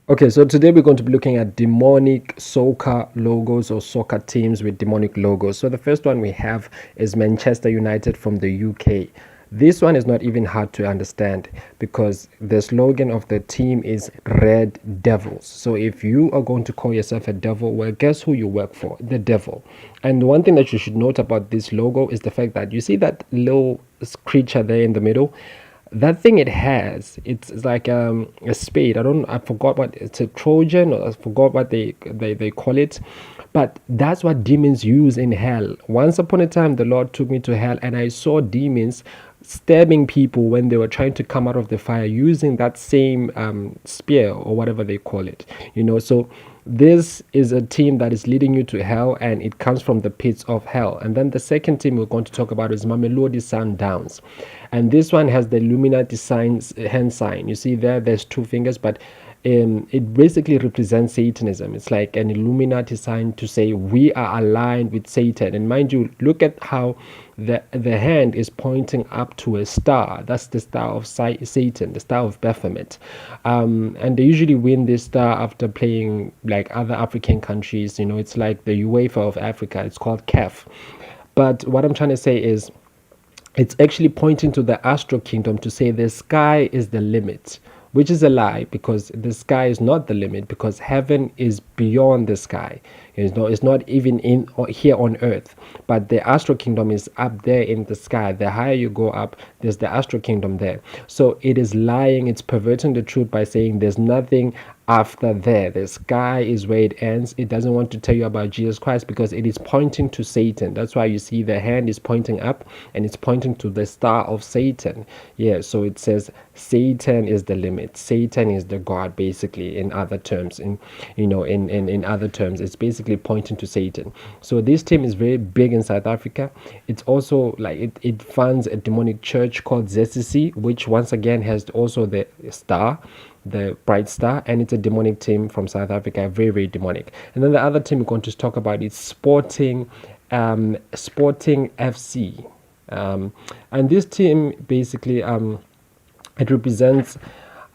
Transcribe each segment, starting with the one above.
Okay, so today we're going to be looking at demonic soccer logos or soccer teams with demonic logos. So the first one we have is Manchester United from the UK. This one is not even hard to understand because the slogan of the team is Red Devils. So if you are going to call yourself a devil, well, guess who you work for? The devil. And one thing that you should note about this logo is the fact that you see that little creature there in the middle. That thing it has, it's like a spade. I forgot what it's, a Trojan, or I forgot what they call it, but that's what demons use in hell. Once upon a time the Lord took me to hell and I saw demons stabbing people when they were trying to come out of the fire using that same spear or whatever they call it, so this is a team that is leading you to hell, and it comes from the pits of hell. And then the second team we're going to talk about is Mamelodi Sundowns, and this one has the Illuminati signs, hand sign. You see there's two fingers, but it basically represents Satanism. It's like an Illuminati sign to say we are aligned with Satan. And mind you, look at how the hand is pointing up to a star. That's the star of Satan, the star of Baphomet. And they usually win this star after playing like other African countries. It's like the UEFA of Africa. It's called CAF. But what I'm trying to say is, it's actually pointing to the astral kingdom to say the sky is the limit, which is a lie, because the sky is not the limit, because heaven is beyond the sky. It's not even in or here on earth, but the astral kingdom is up there in the sky. The higher you go up, there's the astral kingdom there. So it is lying, it's perverting the truth by saying there's nothing after there. The sky is where it ends. It doesn't want to tell you about Jesus Christ because it is pointing to Satan. That's why you see the hand is pointing up and it's pointing to the star of Satan. Yeah, so it says Satan is the limit. Satan is the God, basically, in other terms. In other terms, it's basically pointing to Satan. So this team is very big in South Africa. It's also like it funds a demonic church called ZCC, which once again has also the star, the bright star, and it's a demonic team from South Africa, very, very demonic. And then the other team we're going to talk about is Sporting FC. And this team basically it represents,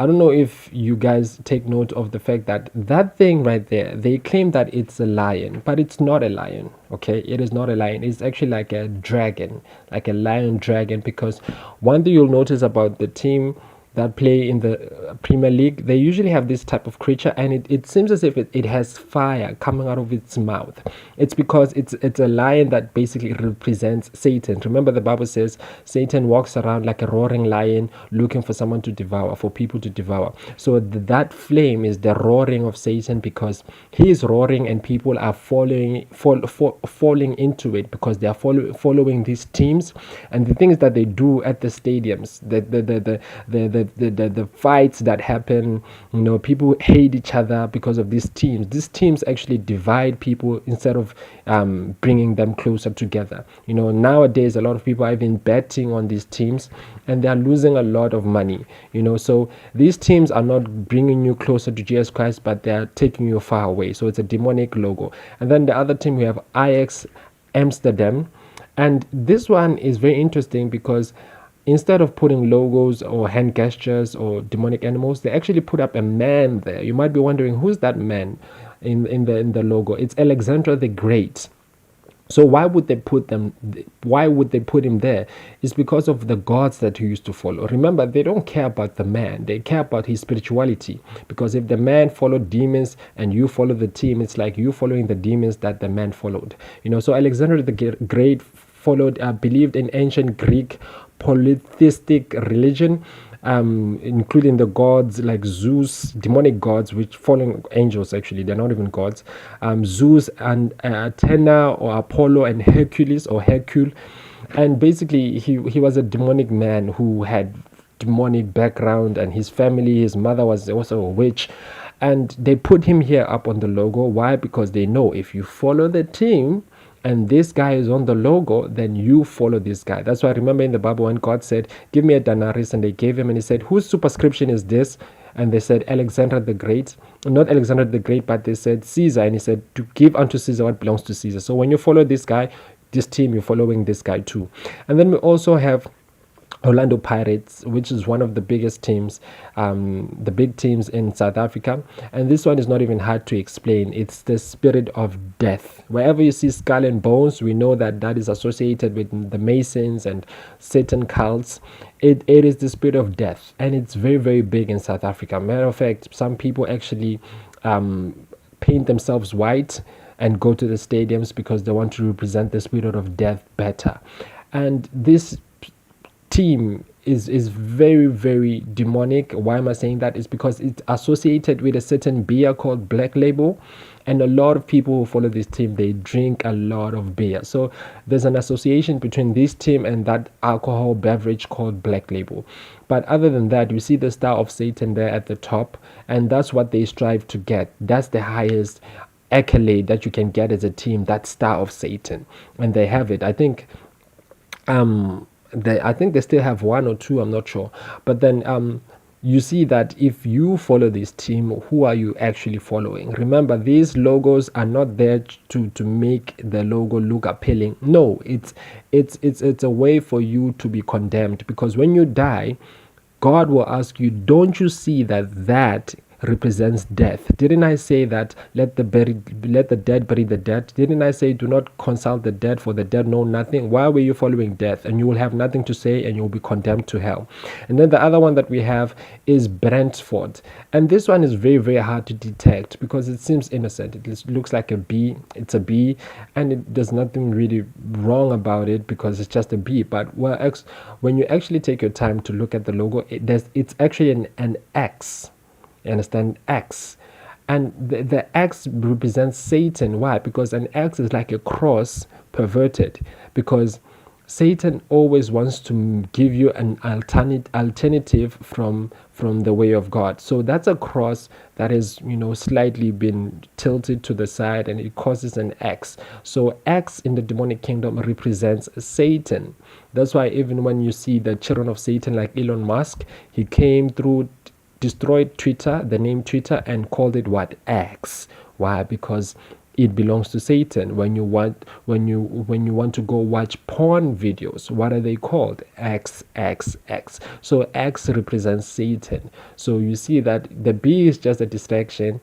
I don't know if you guys take note of the fact that that thing right there, they claim that it's a lion, but it's not a lion. Okay, it is not a lion. It's actually like a dragon, like a lion dragon. Because one thing you'll notice about the team that play in the Premier League, they usually have this type of creature, and it seems as if it has fire coming out of its mouth. It's because it's a lion that basically represents Satan. Remember, the Bible says Satan walks around like a roaring lion looking for someone to devour, for people to devour. So that flame is the roaring of Satan, because he is roaring and people are falling into it because they are following these teams. And the things that they do at the stadiums, the fights that happen, people hate each other because of these teams. These teams actually divide people instead of bringing them closer together. Nowadays a lot of people are even betting on these teams, and they are losing a lot of money. So these teams are not bringing you closer to Jesus Christ, but they are taking you far away. So it's a demonic logo. And then the other team, we have Ajax Amsterdam, and this one is very interesting because instead of putting logos or hand gestures or demonic animals, they actually put up a man there. You might be wondering, who's that man in the logo? It's Alexander the Great. So why would they put him there? It's because of the gods that he used to follow. Remember, they don't care about the man, they care about his spirituality. Because if the man followed demons and you follow the team, it's like you following the demons that the man followed. So Alexander the Great believed in ancient Greek polytheistic religion, including the gods like Zeus, demonic gods, which fallen angels. Actually, they're not even gods. Zeus and Athena, or Apollo and Hercules, or Hercule. And basically he was a demonic man who had demonic background, and his family, his mother was also a witch. And they put him here up on the logo. Why? Because they know if you follow the team and this guy is on the logo, then you follow this guy. That's why I remember in the Bible when God said, give me a denarius, and they gave him, and he said, whose superscription is this? And they said, Alexander the Great. Not Alexander the Great, but they said Caesar, and he said, to give unto Caesar what belongs to Caesar. So when you follow this guy, this team, you're following this guy too. And then we also have Orlando Pirates, which is one of the biggest teams, the big teams in South Africa. And this one is not even hard to explain. It's the spirit of death. Wherever you see skull and bones, we know that that is associated with the Masons and certain cults. It is the spirit of death, and it's very, very big in South Africa. Matter of fact, some people actually paint themselves white and go to the stadiums because they want to represent the spirit of death better. And this team is very, very demonic. Why am I saying that? Is because it's associated with a certain beer called Black Label, and a lot of people who follow this team, they drink a lot of beer. So there's an association between this team and that alcohol beverage called Black Label. But other than that, you see the star of Satan there at the top, and that's what they strive to get. That's the highest accolade that you can get as a team, that star of Satan, and they have it. I think they still have one or two, I'm not sure. But then you see that if you follow this team, who are you actually following? Remember, these logos are not there to make the logo look appealing. No, it's a way for you to be condemned, because when you die, God will ask you, don't you see that represents death? Didn't I say that let the dead bury the dead? Didn't I say do not consult the dead, for the dead know nothing? Why were you following death? And you will have nothing to say, and you will be condemned to hell. And then the other one that we have is Brentford, and this one is very, very hard to detect because it seems innocent. It looks like a bee. It's a bee, and there's nothing really wrong about it because it's just a bee. But when you actually take your time to look at the logo, it's actually an X. You understand? X. And the X represents Satan. Why? Because an X is like a cross perverted, because Satan always wants to give you an alternative from the way of God. So that's a cross that is, slightly been tilted to the side, and it causes an X. So X in the demonic kingdom represents Satan. That's why even when you see the children of Satan like Elon Musk, he came through, destroyed Twitter, the name Twitter, and called it what? X. Why? Because it belongs to Satan. When you want to go watch porn videos, what are they called? X, X, X. So X represents Satan. So you see that the B is just a distraction.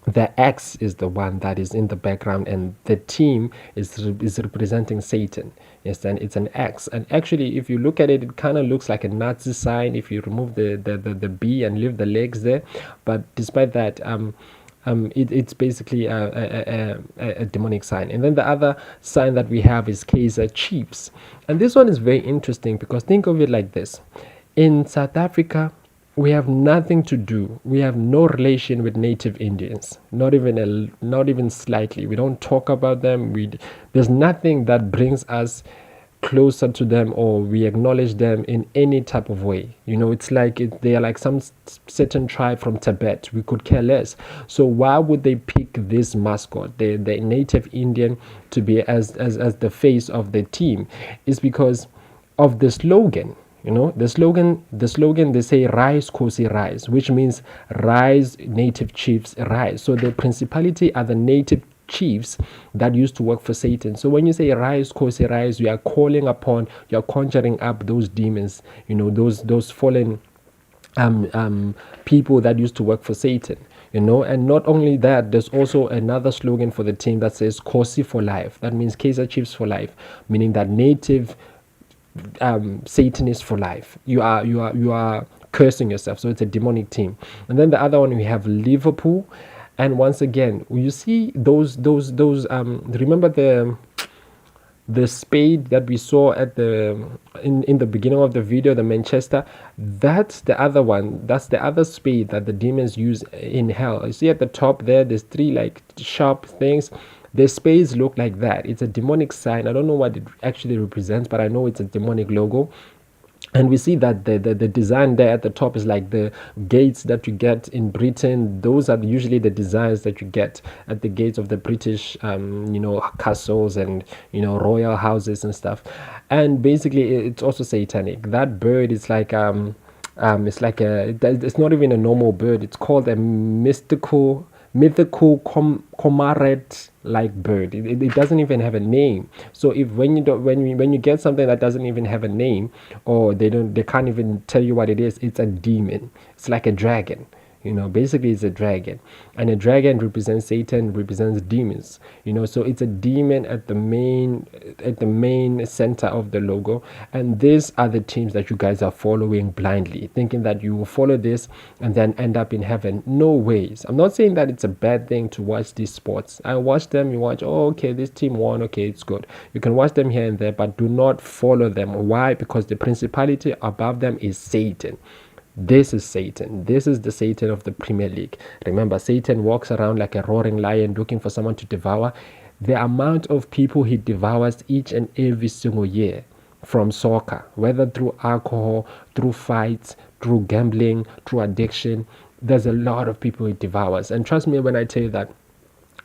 The X is the one that is in the background, and the team is representing Satan. Yes, and it's an X. And actually, if you look at it, it kind of looks like a Nazi sign if you remove the B and leave the legs there. But despite that, it's basically a demonic sign. And then the other sign that we have is Kaizer Chiefs. And this one is very interesting because think of it like this. In South Africa, we have nothing to do. We have no relation with native Indians, not even slightly. We don't talk about them. There's nothing that brings us closer to them, or we acknowledge them in any type of way. It's like they are like some certain tribe from Tibet. We could care less. So why would they pick this mascot, the native Indian, to be as the face of the team? Is because of the slogan. The slogan, they say rise Kosi rise, which means rise native chiefs rise. So the principality are the native chiefs that used to work for Satan. So when you say rise Kosi rise, you are conjuring up those demons, those fallen people that used to work for Satan. And not only that, there's also another slogan for the team that says Kosi for life. That means Kaizer Chiefs for life, meaning that native Satanist for life. You are cursing yourself. So it's a demonic team. And then the other one, we have Liverpool. And once again, you see those remember the spade that we saw at in the beginning of the video, the Manchester? That's the other one. That's the other spade that the demons use in hell. You see at the top there's three like sharp things. The spades look like that. It's a demonic sign. I don't know what it actually represents, but I know it's a demonic logo. And we see that the design there at the top is like the gates that you get in Britain. Those are usually the designs that you get at the gates of the British, castles and, royal houses and stuff. And basically, it's also satanic. That bird is like, it's not even a normal bird. It's called a mystical mythical comrade like bird. It doesn't even have a name. So if when you don't when you get something that doesn't even have a name, or they can't even tell you what it is, it's a demon. It's like a dragon. Basically it's a dragon, and a dragon represents Satan, represents demons. So it's a demon at the main center of the logo. And these are the teams that you guys are following blindly, thinking that you will follow this and then end up in heaven. No ways. I'm not saying that it's a bad thing to watch these sports. I watch them. You watch, oh, okay, this team won, okay, it's good. You can watch them here and there, but do not follow them. Why? Because the principality above them is Satan. This is Satan. This is the Satan of the Premier League. Remember, Satan walks around like a roaring lion looking for someone to devour. The amount of people he devours each and every single year from soccer, whether through alcohol, through fights, through gambling, through addiction, there's a lot of people he devours. And trust me when I tell you that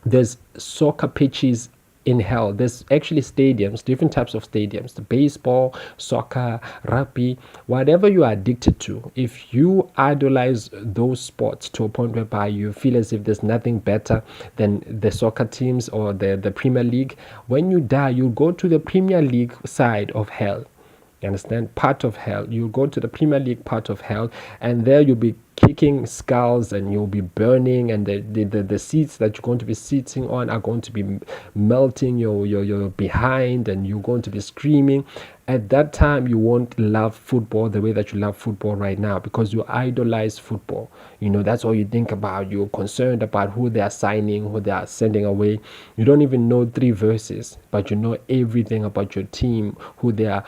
there's soccer pitches in hell. There's actually stadiums, different types of stadiums, the baseball, soccer, rugby, whatever you are addicted to. If you idolize those sports to a point whereby you feel as if there's nothing better than the soccer teams or the Premier League, when you die, you go to the Premier League side of hell. You understand? Part of hell. You go to the Premier League part of hell, and there you'll be kicking skulls and you'll be burning, and the seats that you're going to be sitting on are going to be melting your behind, and you're going to be screaming. At that time, you won't love football the way that you love football right now, because you idolize football. That's all you think about. You're concerned about who they are signing, who they are sending away. You don't even know 3 verses, but you know everything about your team, who they are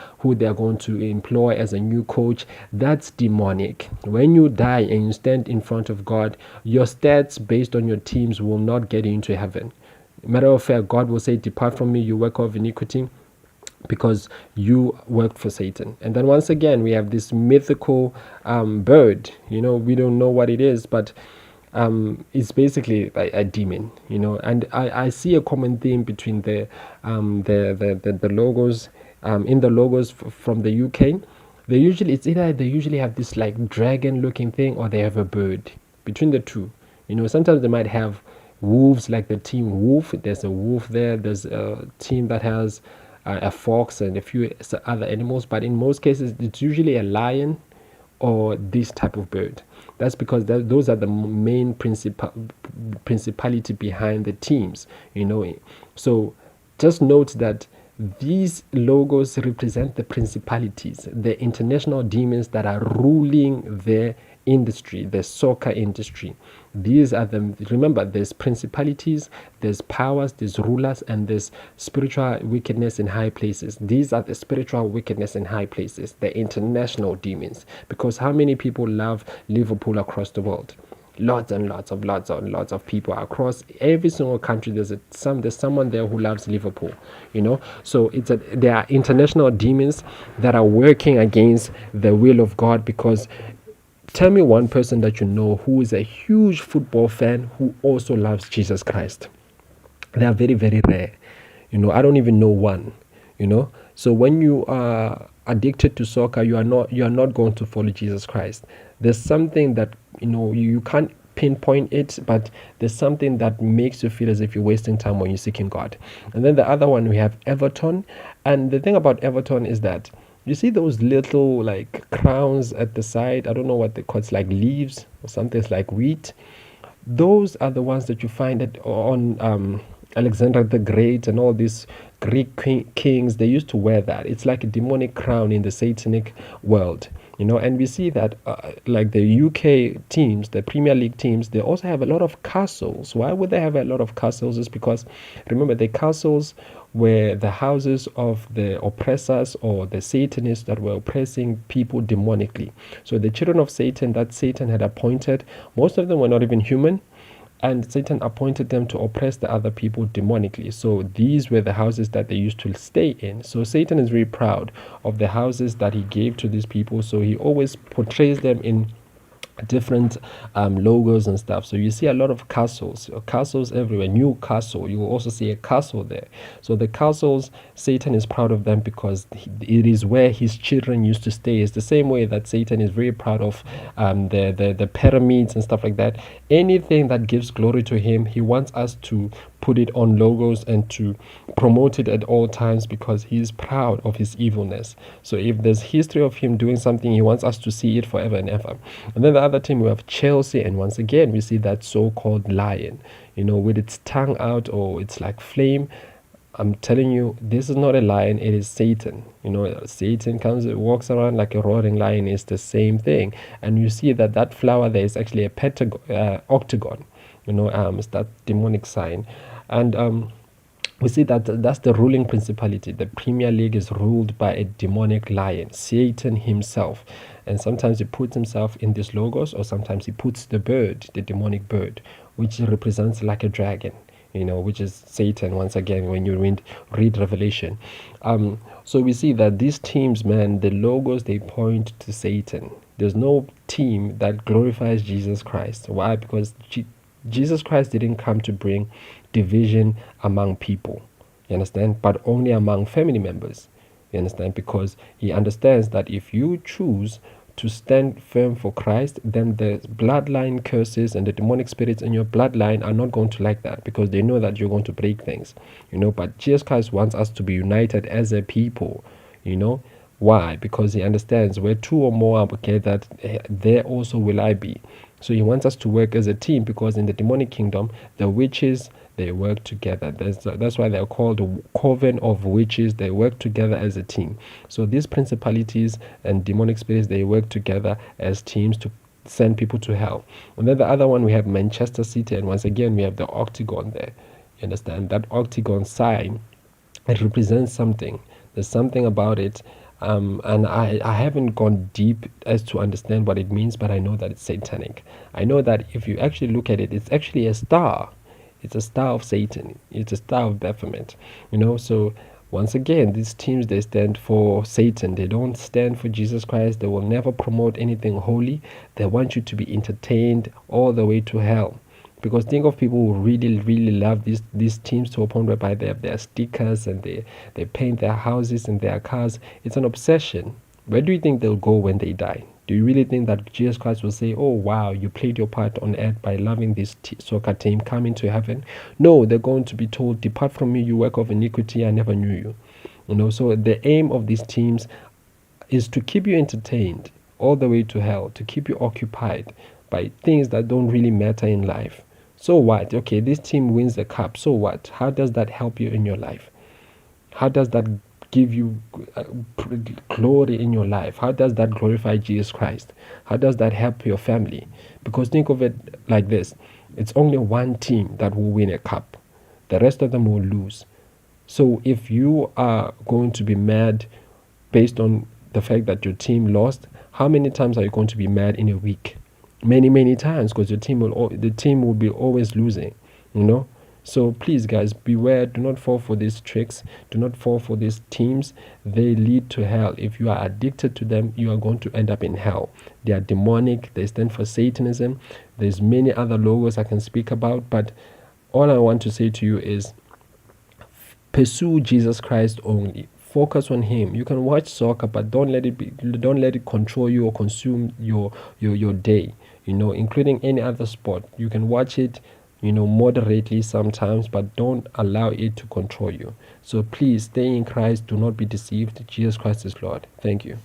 going to employ as a new coach. That's demonic. When you die and you stand in front of God, your stats based on your teams will not get you into heaven. Matter of fact, God will say, "Depart from me, you worker of iniquity," because you worked for Satan. And then once again, we have this mythical bird. We don't know what it is, but it's basically a demon. And I see a common theme between the logos. In the logos from the UK, it's either they usually have this like dragon looking thing, or they have a bird. Between the two, sometimes they might have wolves, like the team wolf. There's a wolf there. There's a team that has a fox and a few other animals, but in most cases it's usually a lion or this type of bird. That's because those are the main principality behind the teams. So just note that these logos represent the principalities, the international demons that are ruling the industry, the soccer industry. These are remember, there's principalities, there's powers, there's rulers, and there's spiritual wickedness in high places. These are the spiritual wickedness in high places, the international demons. Because how many people love Liverpool across the world? Lots and lots of people across every single country. There's someone there who loves Liverpool. So there are international demons that are working against the will of God. Because tell me one person that you know who is a huge football fan who also loves Jesus Christ. They are very, very rare. I don't even know one. So when you are addicted to soccer, you are not going to follow Jesus Christ. There's something that you can't pinpoint it, but there's something that makes you feel as if you're wasting time when you're seeking God. And then the other one, we have Everton. And the thing about Everton is that you see those little like crowns at the side. I don't know what they call it. It's like leaves or something. It's like wheat. Those are the ones that you find on Alexander the Great and all these Greek kings. They used to wear that. It's like a demonic crown in the satanic world. And we see that like the UK teams, the Premier League teams, they also have a lot of castles. Why would they have a lot of castles? Is because, remember, the castles were the houses of the oppressors or the Satanists that were oppressing people demonically. So the children of Satan that Satan had appointed, most of them were not even human. And Satan appointed them to oppress the other people demonically. So these were the houses that they used to stay in. So Satan is very proud of the houses that he gave to these people. So he always portrays them in different logos and stuff. So you see a lot of castles everywhere. Newcastle, you will also see a castle there. So the castles, Satan is proud of them because it is where his children used to stay. It's the same way that Satan is very proud of the pyramids and stuff like that. Anything that gives glory to him, he wants us to put it on logos and to promote it at all times because he is proud of his evilness. So if there's history of him doing something, he wants us to see it forever and ever. And then the other team, we have Chelsea, and once again we see that so-called lion, with its tongue out, or it's like flame. I'm telling you, this is not a lion, it is Satan. Satan walks around like a roaring lion. It's the same thing. And you see that flower there is actually a octagon. It's that demonic sign. And we see that that's the ruling principality. The Premier League is ruled by a demonic lion, Satan himself. And sometimes he puts himself in these logos, or sometimes he puts the bird, the demonic bird, which represents like a dragon, which is Satan once again when you read Revelation. So we see that these teams, man, the logos, they point to Satan. There's no team that glorifies Jesus Christ. Why? Because Jesus Christ didn't come to bring division among people, you understand, but only among family members, you understand, because he understands that if you choose to stand firm for Christ, then the bloodline curses and the demonic spirits in your bloodline are not going to like that, because they know that you're going to break things, but Jesus Christ wants us to be united as a people. Why? Because he understands where two or more are gathered, there also will I be. So he wants us to work as a team, because in the demonic kingdom, the witches, they work together. That's why they're called the coven of witches. They work together as a team. So these principalities and demonic spirits, they work together as teams to send people to hell. And then the other one, we have Manchester City, and once again we have the octagon there. You understand? That octagon sign, it represents something. There's something about it. And I haven't gone deep as to understand what it means, but I know that it's satanic. I know that if you actually look at it, it's actually a star. It's a star of Satan. It's a star of Baphomet. So once again, these teams, they stand for Satan. They don't stand for Jesus Christ. They will never promote anything holy. They want you to be entertained all the way to hell. Because think of people who really, really love these teams to a point whereby they have their stickers and they paint their houses and their cars. It's an obsession. Where do you think they'll go when they die? Do you really think that Jesus Christ will say, oh, wow, you played your part on earth by loving this soccer team, come into heaven? No, they're going to be told, depart from me, you work of iniquity, I never knew you. So the aim of these teams is to keep you entertained all the way to hell, to keep you occupied by things that don't really matter in life. So what? Okay, this team wins the cup. So what? How does that help you in your life? How does that give you glory in your life? How does that glorify Jesus Christ? How does that help your family? Because think of it like this. It's only one team that will win a cup. The rest of them will lose. So if you are going to be mad based on the fact that your team lost, how many times are you going to be mad in a week? Many times, because the team will be always losing. So please, guys, beware. Do not fall for these tricks. Do not fall for these teams. They lead to hell. If you are addicted to them, you are going to end up in hell. They are demonic. They stand for Satanism. There's many other logos I can speak about, but all I want to say to you is pursue Jesus Christ only. Focus on him. You can watch soccer, but don't let it control you or consume your day, including any other sport. You can watch it, moderately sometimes, but don't allow it to control you. So please stay in Christ. Do not be deceived. Jesus Christ is Lord. Thank you.